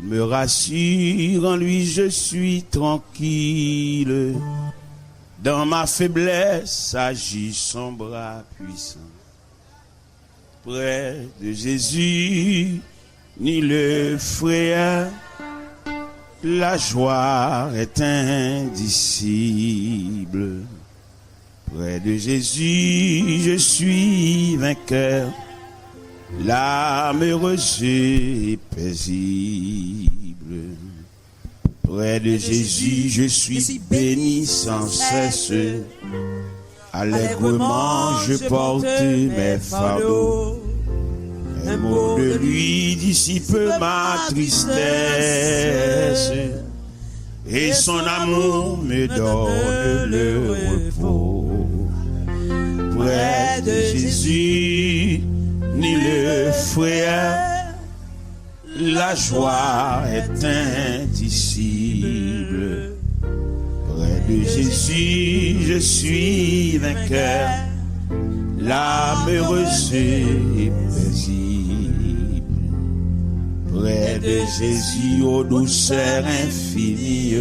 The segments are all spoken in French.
me rassure, en lui je suis tranquille. Dans ma faiblesse agit son bras puissant. Près de Jésus, ni le frère, la joie est indicible. Près de Jésus, je suis vainqueur, l'âme heureuse et paisible. Près de Jésus, je suis béni sans cesse. Allègrement, je porte mes fardeaux. Un mot de lui dissipe ma tristesse. Et son amour me donne le repos. Près de Jésus, ni le frère, la joie est indicible. Près de Jésus, je suis vainqueur, l'âme heureuse et paisible. Près de Jésus, aux douceurs infinies,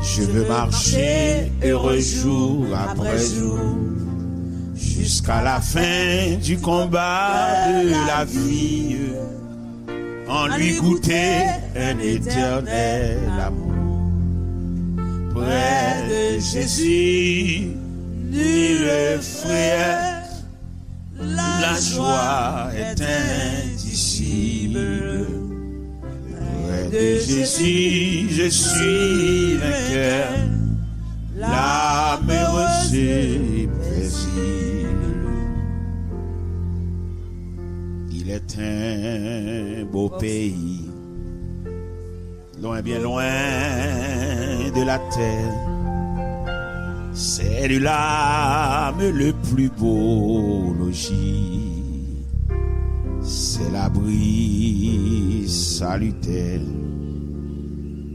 je veux marcher heureux jour après jour, jusqu'à la fin du combat de la vie, en lui goûter un éternel amour. Près de Jésus, ni le frère, la joie est indicible. Près de Jésus, je suis vainqueur, l'âme heureuse et paisible. Il est un beau pays, loin, bien loin de la terre. C'est de l'âme le plus beau logis. C'est l'abri salutaire,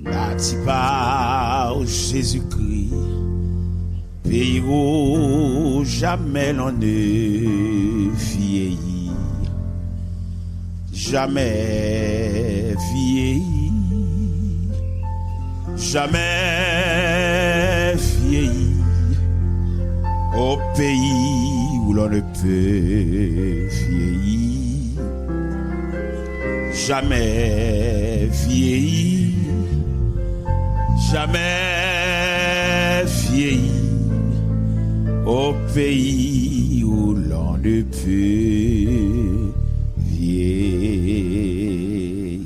bâti par Jésus-Christ. Pays où jamais l'on ne vieillit, jamais vieillit, jamais vieillit. Au pays où l'on ne peut vieillir, jamais vieillir, jamais vieillir. Au pays où l'on ne peut vieillir,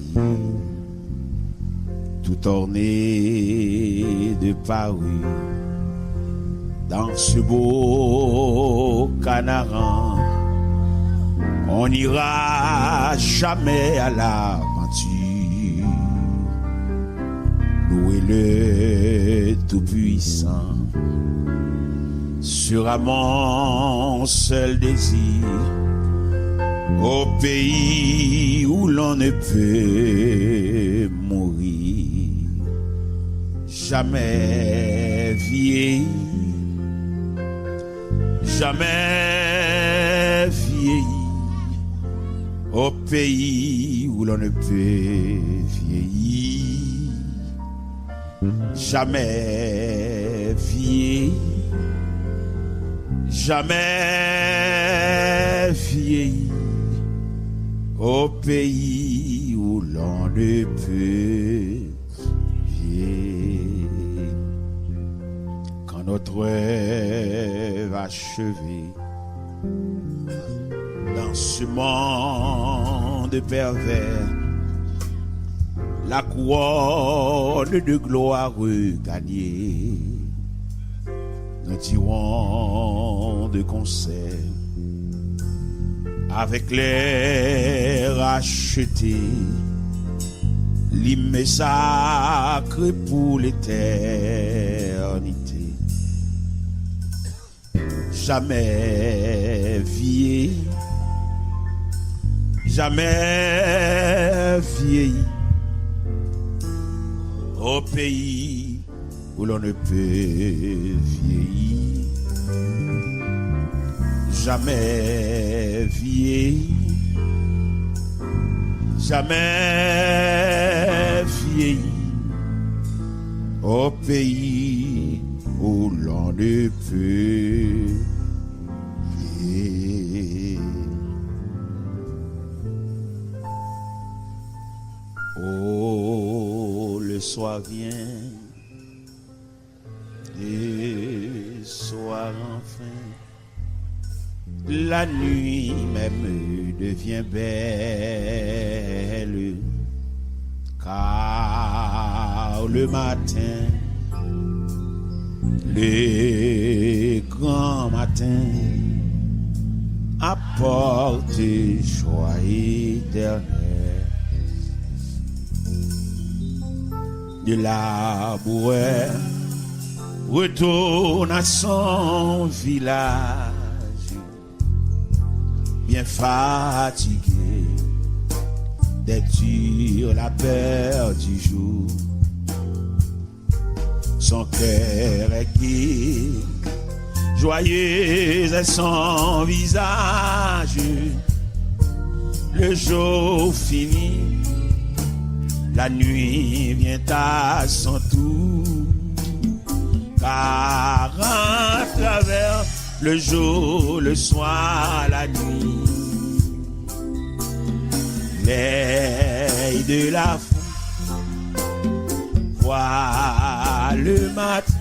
tout orné de parure. Dans ce beau Canaan, on n'ira jamais à l'aventure. Louez le Tout-Puissant, sera mon seul désir. Au pays où l'on ne peut mourir, jamais vieillir, jamais vieillir. Au pays où l'on ne peut vieillir, jamais vieillir, jamais vieillir. Au pays où l'on ne peut vieillir. Quand notre rêve achevé dans ce monde pervers, la couronne de gloire gagnée, nous tirons de concert avec les rachetés, l'hymne sacré pour l'éternité. Jamais vieilli, jamais vieilli. Au pays où l'on ne peut vieillir, jamais vieilli, jamais au pays où l'on ne peut aller. Oh, le soir vient, le soir enfin, la nuit même devient belle, car le matin, le grand matin, apporte joie éternelle. De laboureur retourne à son village, bien fatigué d'être la peur du jour. Son cœur est gai, joyeux est son visage. Le jour fini, la nuit vient à son tour, car à travers le jour, le soir, la nuit, l'œil de la foi voit le matin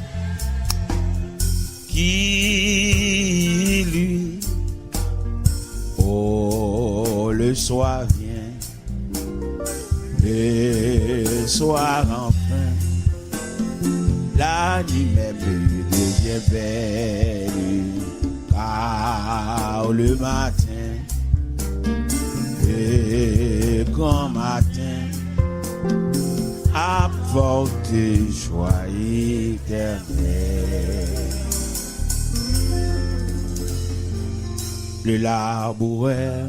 qui lui, oh, le soir vient. Le soir enfin, la nuit même devient belle, car le matin, le grand matin, apporte joie éternelle. Le laboureur,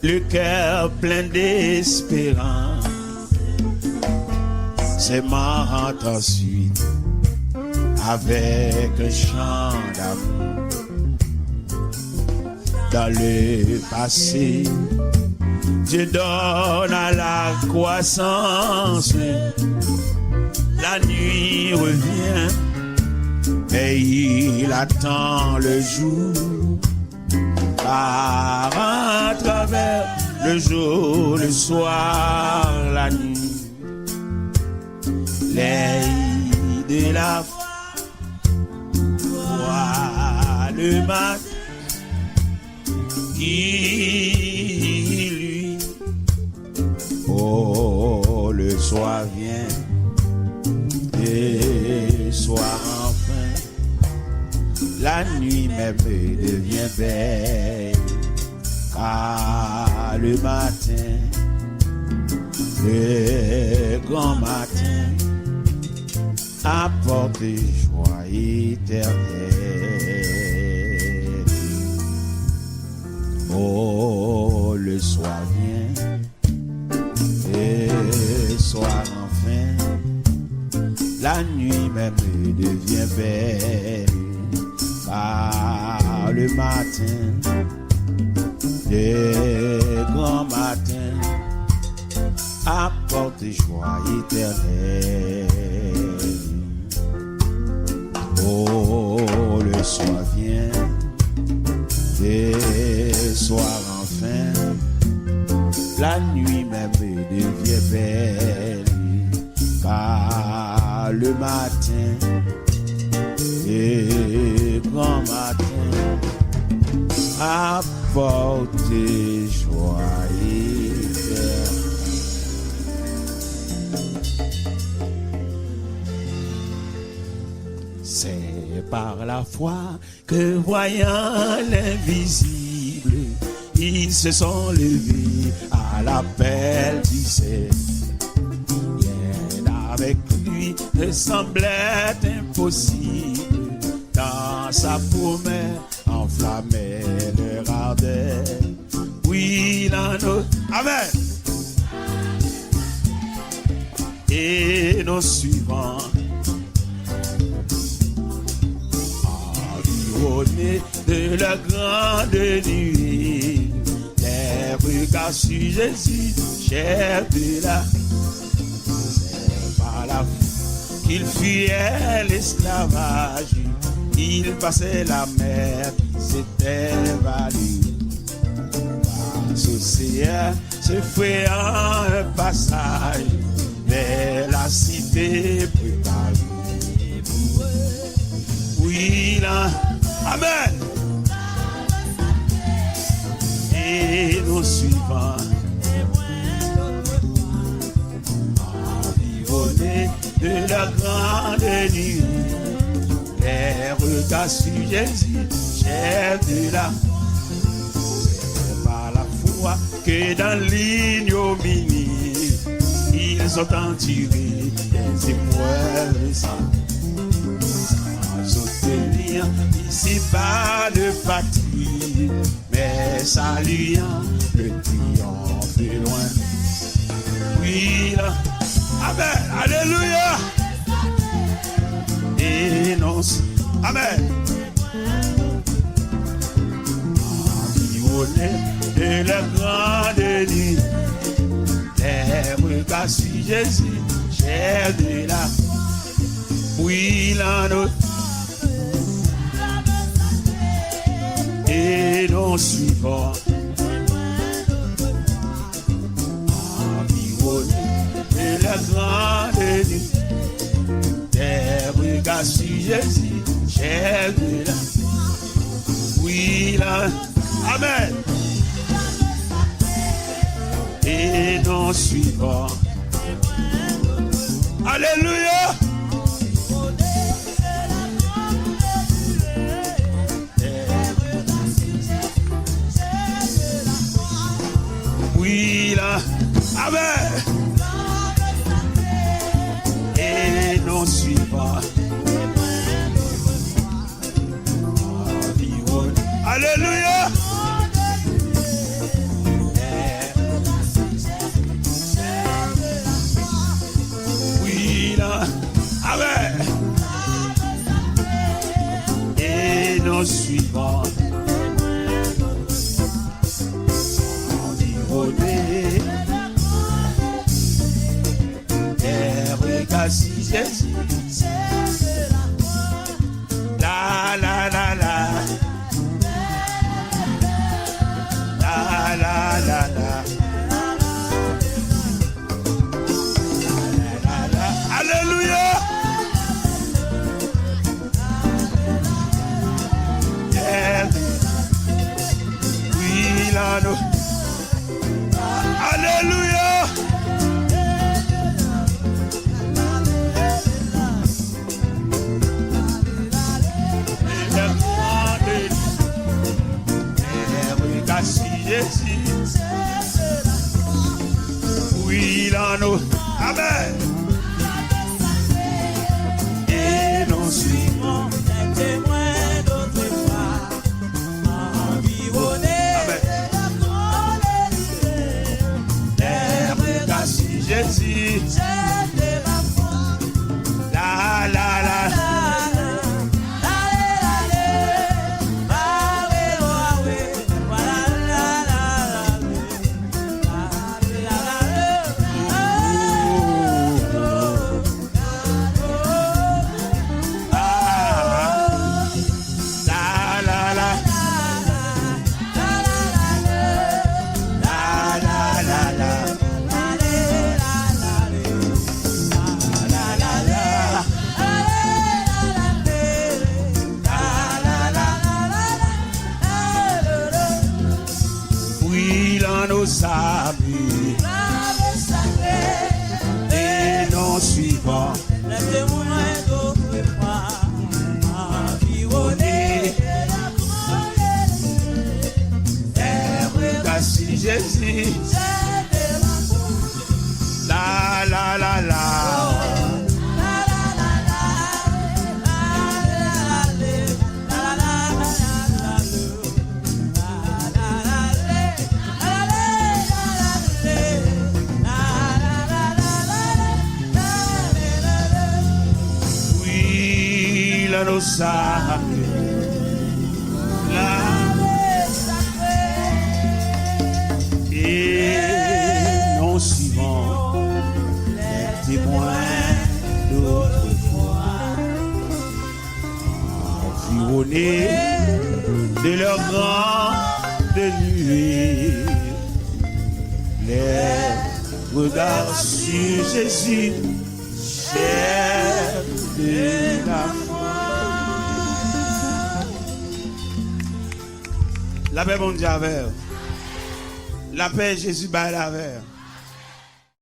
le cœur plein d'espérance, s'aimant ensuite avec un chant d'amour. Dans le passé, Dieu donne à la croissance, la nuit revient, mais il attend le jour. Car à travers le jour, le soir, la nuit, l'œil de la voit le matin qui lui, oh, le soir vient, et soir enfin, la nuit même devient belle, car le matin, le grand matin, apporte joie éternelle. Oh, le soir vient, et soir enfin, la nuit même devient belle, car le matin, le grand matin, apporte joie éternelle. Oh, le soir vient, le soir enfin, la nuit même devient belle, car le matin, le grand matin, apporte joie éternelle. C'est par la foi que voyant l'invisible, ils se sont levés à l'appel du ciel. Rien avec lui ne semblait impossible, dans sa promesse enflammait leur ardeur. Oui, dans notre... Amen. Et nos suivants, environnés de la grande nuit, les regards sur Jésus, chef de la... C'est par la qu'il fuyait l'esclavage, il passait la mer qui s'était value. L'océan se fait un passage vers la cité préparée. Oui, là, amen. Et nous suivons environnés de la grande nuit. Les regards sur Jésus, chef de la que dans l'ignominie, ils ont en tiré des épreuves sans obtenir ici pas de fatigue, mais saluant le triomphe est loin. Oui, là, amen, alléluia, et non, amen. De la grande nuit, les regards sur Jésus, chef de la, oui, la note, et nous suivons, environné de la grande nuit, les regards sur Jésus, chef de la, oui, la, amen. Et nous suivons. Alléluia. Oui, là. Amen. Et nous suivons. Alléluia. Amen. Et nous suivons environnés des regards sur Jésus. La la la la, la la la la. Alléluia. Oui, là, nous. Alléluia. Regarde Jésus. Oui, là, nous. Amen. Et nous suivons les témoins d'autrefois, environnés de la grande nuit. Les regards sur Jésus, chef de la foi. La la la. Et nous suivons les témoins d'autrefois, environnés de la grande nuit. Les regards sur Jésus, la la la la. Nous sacré, et nous suivons les témoins d'autrefois. couronné de leur grande nuée. Les regards sur Jésus, cher de la foi. La paix, mon Dieu, avec. La paix, Jésus, bat la paix.